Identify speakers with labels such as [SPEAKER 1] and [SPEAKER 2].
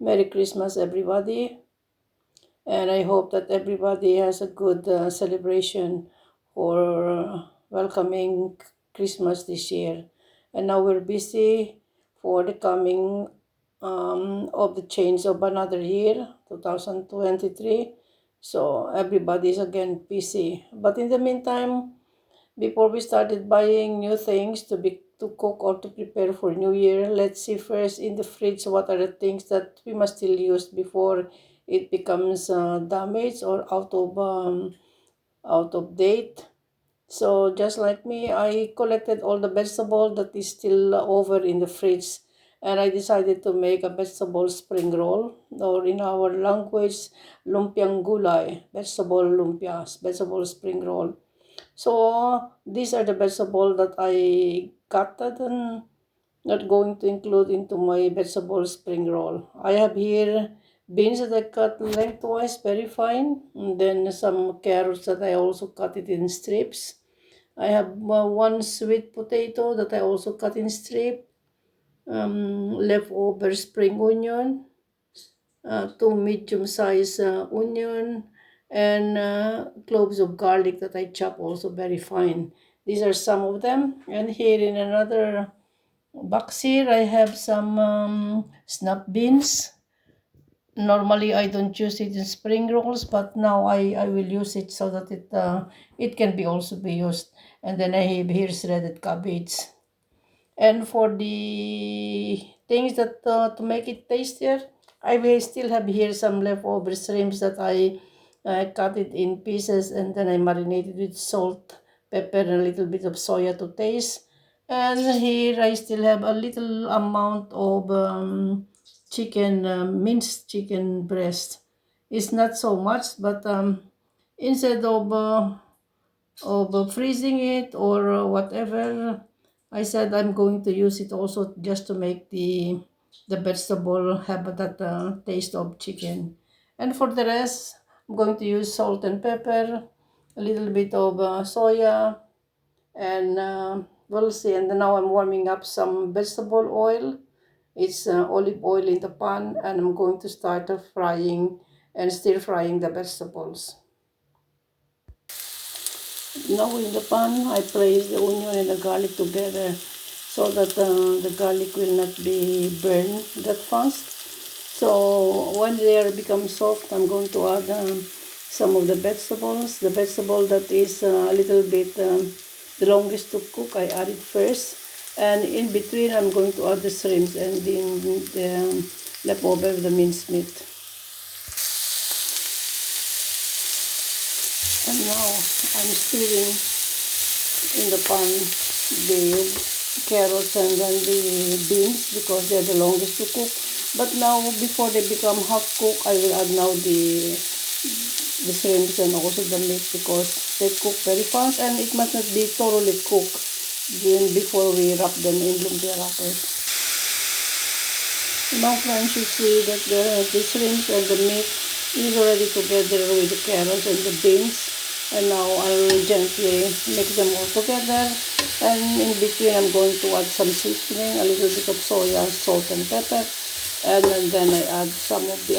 [SPEAKER 1] Merry Christmas, everybody. And I hope that everybody has a good celebration for welcoming Christmas this year. And now we're busy for the coming of the change of another year, 2023. So everybody's again busy. But in the meantime, before we started buying new things to cook or to prepare for New Year, let's see first in the fridge what are the things that we must still use before it becomes damaged or out of date. So just like me, I collected all the vegetable that is still over in the fridge, and I decided to make a vegetable spring roll, or in our language, lumpiang gulay, vegetable lumpias, vegetable spring roll. So these are the vegetables that I cut and not going to include into my vegetable spring roll. I have here beans that I cut lengthwise, very fine, and then some carrots that I also cut it in strips. I have one sweet potato that I also cut in strip, leftover spring onion, two medium-sized onion, and cloves of garlic that I chop also very fine. These are some of them. And here in another box here, I have some snap beans. Normally, I don't use it in spring rolls, but now I will use it so that it can be also be used. And then I have here shredded cabbage. And for the things that to make it tastier, I will still have here some leftover shrimps that I cut it in pieces and then I marinated with salt, pepper, and a little bit of soya to taste. And here I still have a little amount of chicken, minced chicken breast. It's not so much, but instead of freezing it or whatever, I said I'm going to use it also just to make the vegetable have that taste of chicken. And for the rest, I'm going to use salt and pepper, a little bit of soya, and we'll see. And now I'm warming up some vegetable oil. It's olive oil in the pan, and I'm going to start frying and stir frying the vegetables. Now in the pan, I place the onion and the garlic together so that the garlic will not be burned that fast. So when they are become soft, I'm going to add some of the vegetables. The vegetable that is a little bit the longest to cook, I add it first. And in between, I'm going to add the shrimps and the leftover, the minced meat. And now I'm stirring in the pan the carrots and then the beans because they're the longest to cook. But now before they become half cooked, I will add now the shrimps and also the meat because they cook very fast and it must not be thoroughly cooked before we wrap them in lumpia wrappers. Now friends, you see that the shrimps and the meat is already together with the carrots and the beans. And now I will gently mix them all together. And in between I'm going to add some seasoning, a little bit of soya, salt and pepper. And then I add some of the